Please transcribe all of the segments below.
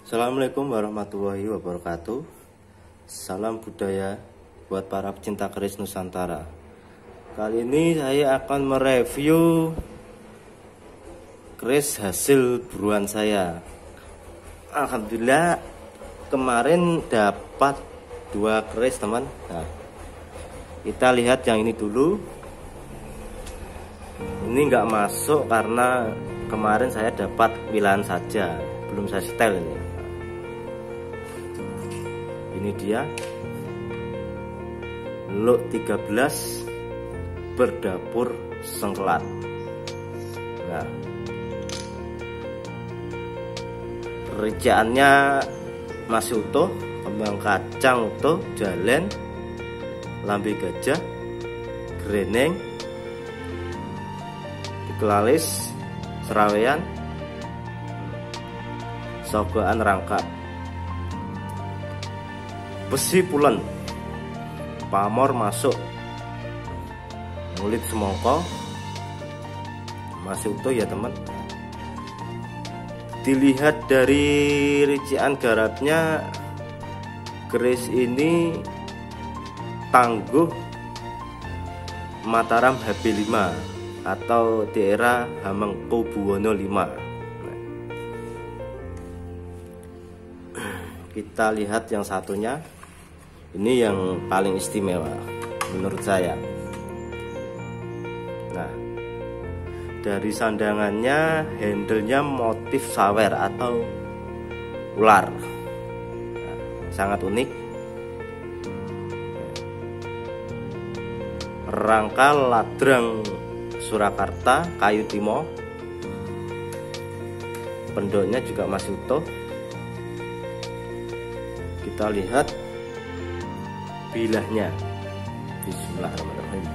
Assalamualaikum warahmatullahi wabarakatuh. Salam budaya buat para pecinta keris Nusantara. Kali ini saya akan mereview keris hasil buruan saya. Alhamdulillah kemarin dapat 2 keris teman. Nah, kita lihat yang ini dulu. Ini nggak masuk karena kemarin saya dapat wilaan saja, belum saya setel ini. Ini dia lot 13 berdapur sengkelat. Nah, ricaannya masih utuh, kembang kacang utuh, jalen, lambe gajah, greneng, dikelalis, serawean, sogokan rangkap, besi pulen, pamor masuk, ngulit semongko masih utuh ya teman. Dilihat dari rician garapnya, keris ini tangguh Mataram HB5 atau daerah Hamengkubuwono 5. Kita lihat yang satunya. Ini yang paling istimewa menurut saya. Nah, dari sandangannya, handlenya motif sawer atau ular. Nah, sangat unik. Rangka ladrang Surakarta kayu timo. Pendoknya juga masih utuh. Kita lihat bilahnya. Bismillahirrahmanirrahim.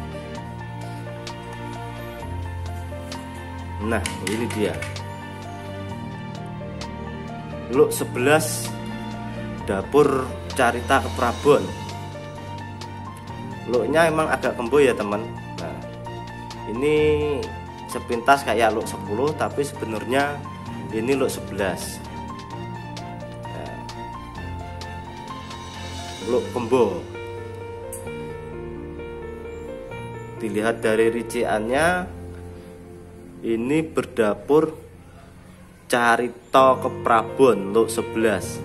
Nah, ini dia lot 11 dapur Carita Keprabon. Lotnya emang agak kembo ya teman. Nah, ini sepintas kayak lot 10, tapi sebenarnya ini lot 11. Nah, lot kembo. Dilihat dari riciannya, ini berdapur Carita Keprabon lot 11.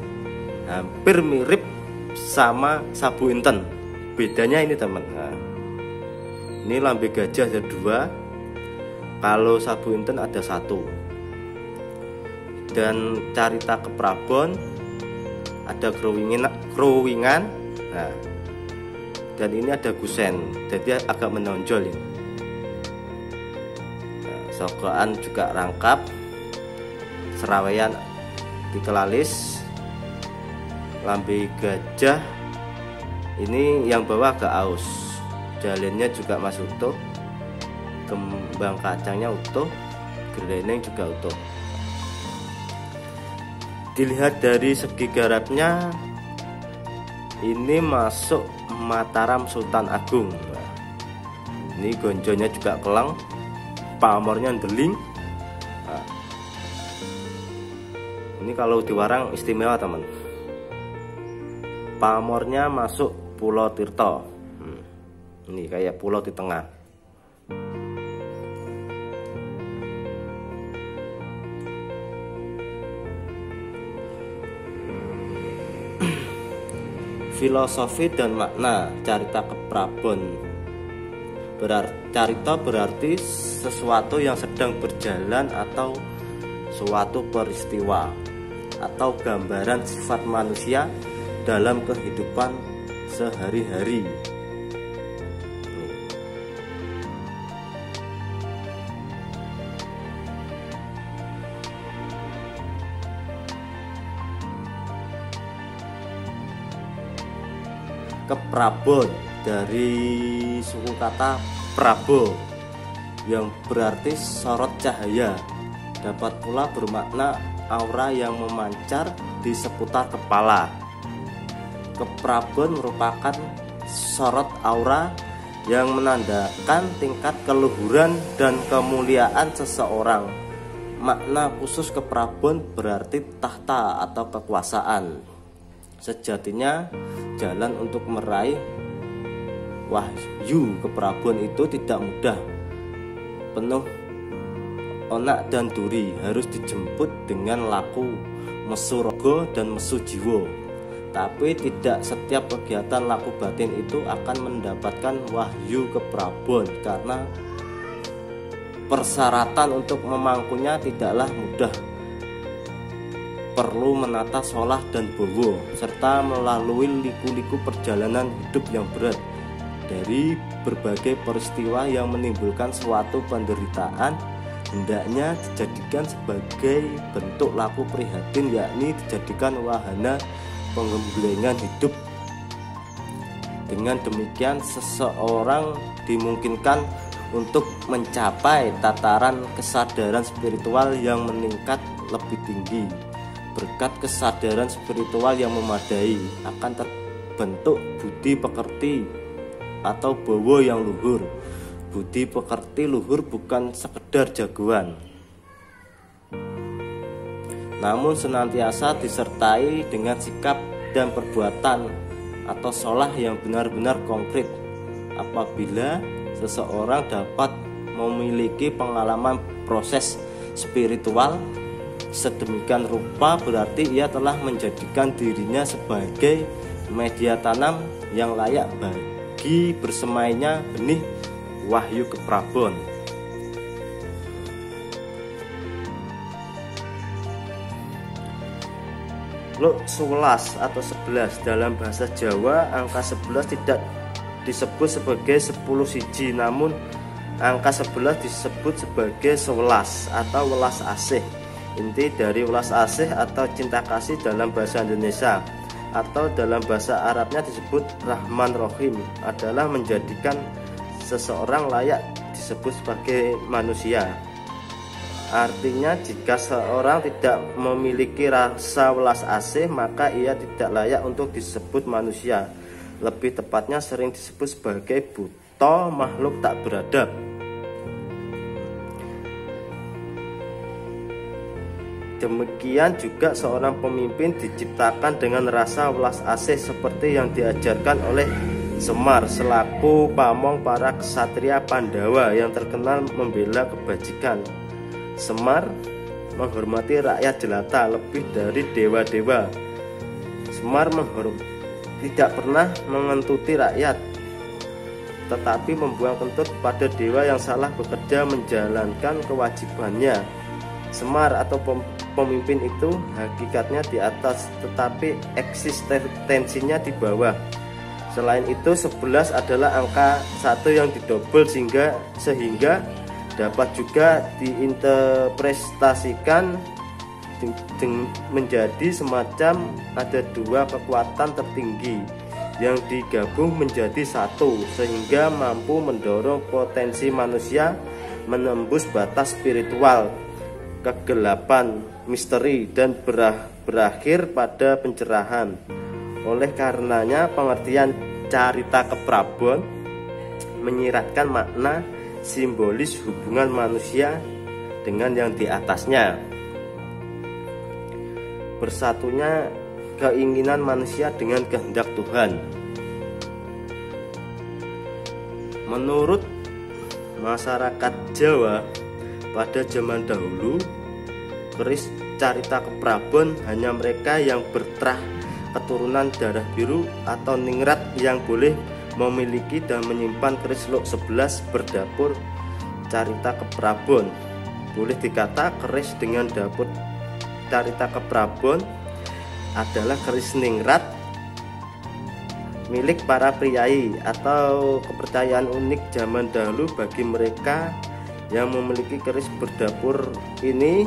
Hampir mirip sama Sabu Inten. Bedanya ini teman. Nah, ini lambe gajah ada 2. Kalau Sabu Inten ada 1. Dan Carita Keprabon ada krowingan. Nah, dan ini ada gusen, jadi agak menonjol ini. Nah, sogokan juga rangkap, serawean dikelalis, lambe gajah. Ini yang bawah agak aus, jalannya juga masih utuh, kembang kacangnya utuh, greneng juga utuh. Dilihat dari segi garapnya, ini masuk Mataram Sultan Agung. Nah, ini gonjonya juga kelang, pamornya deling. Nah, ini kalau diwarang istimewa teman. Pamornya masuk Pulau Tirto. Ini kayak pulau di tengah. Filosofi dan makna Carita Keprabon. Carita berarti sesuatu yang sedang berjalan atau suatu peristiwa atau gambaran sifat manusia dalam kehidupan sehari-hari. Keprabon dari suku kata Prabo yang berarti sorot cahaya, dapat pula bermakna aura yang memancar di seputar kepala. Keprabon merupakan sorot aura yang menandakan tingkat keluhuran dan kemuliaan seseorang makna khusus keprabon berarti tahta atau kekuasaan. Sejatinya jalan untuk meraih wahyu keprabon itu tidak mudah. Penuh onak dan duri, harus dijemput dengan laku mesu rogo dan mesu jiwo. Tapi tidak setiap kegiatan laku batin itu akan mendapatkan wahyu keprabon, karena persyaratan untuk memangkunya tidaklah mudah. Perlu menata solah dan bowo, serta melalui liku-liku perjalanan hidup yang berat. Dari berbagai peristiwa yang menimbulkan suatu penderitaan, hendaknya dijadikan sebagai bentuk laku prihatin, yakni dijadikan wahana penggemblengan hidup. Dengan demikian seseorang dimungkinkan untuk mencapai tataran kesadaran spiritual yang meningkat lebih tinggi. Berkat kesadaran spiritual yang memadai akan terbentuk budi pekerti atau bowo yang luhur. Budi pekerti luhur bukan sekedar jagoan, namun senantiasa disertai dengan sikap dan perbuatan atau solah yang benar-benar konkret. Apabila seseorang dapat memiliki pengalaman proses spiritual sedemikian rupa, berarti ia telah menjadikan dirinya sebagai media tanam yang layak bagi bersemainya benih wahyu keprabon. Luk 11 atau 11 dalam bahasa Jawa, angka 11 tidak disebut sebagai 10 siji, namun angka 11 disebut sebagai 11 atau welas asih. Inti dari welas asih atau cinta kasih dalam bahasa Indonesia atau dalam bahasa Arabnya disebut Rahman Rohim adalah menjadikan seseorang layak disebut sebagai manusia. Artinya jika seorang tidak memiliki rasa welas asih, maka ia tidak layak untuk disebut manusia. Lebih tepatnya sering disebut sebagai buta, makhluk tak beradab. Demikian juga seorang pemimpin diciptakan dengan rasa welas asih seperti yang diajarkan oleh Semar selaku pamong para ksatria Pandawa yang terkenal membela kebajikan. Semar menghormati rakyat jelata lebih dari dewa-dewa. Semar tidak pernah mengentuti rakyat, tetapi membuang kentut pada dewa yang salah bekerja menjalankan kewajibannya. Semar atau pemimpin itu hakikatnya di atas, tetapi eksistensinya di bawah. Selain itu 11 adalah angka 1 yang didobel sehingga dapat juga diinterpretasikan menjadi semacam ada dua kekuatan tertinggi yang digabung menjadi satu, sehingga mampu mendorong potensi manusia menembus batas spiritual, kegelapan, misteri, dan berakhir pada pencerahan. Oleh karenanya pengertian carita keprabon menyiratkan makna simbolis hubungan manusia dengan yang di atasnya. Bersatunya keinginan manusia dengan kehendak Tuhan. Menurut masyarakat Jawa pada zaman dahulu, keris carita keprabon hanya mereka yang bertrah keturunan darah biru atau ningrat yang boleh memiliki dan menyimpan keris luk 11 berdapur carita keprabon. Boleh dikata keris dengan dapur carita keprabon adalah keris ningrat milik para priai atau kepercayaan unik zaman dahulu. Bagi mereka yang memiliki keris berdapur ini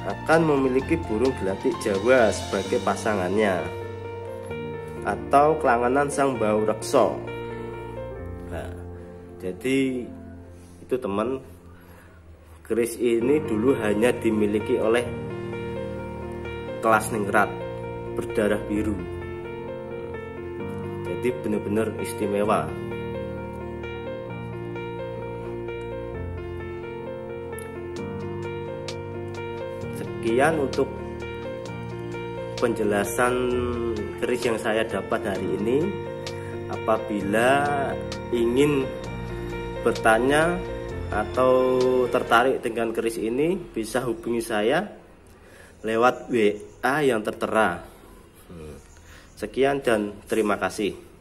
akan memiliki burung gelatik Jawa sebagai pasangannya atau kelanganan sang bau rekso. Nah, jadi itu teman, keris ini dulu hanya dimiliki oleh kelas ningrat berdarah biru. Jadi benar-benar istimewa. Sekian untuk penjelasan keris yang saya dapat hari ini. Apabila ingin bertanya atau tertarik dengan keris ini, bisa hubungi saya lewat WA yang tertera. Sekian dan terima kasih.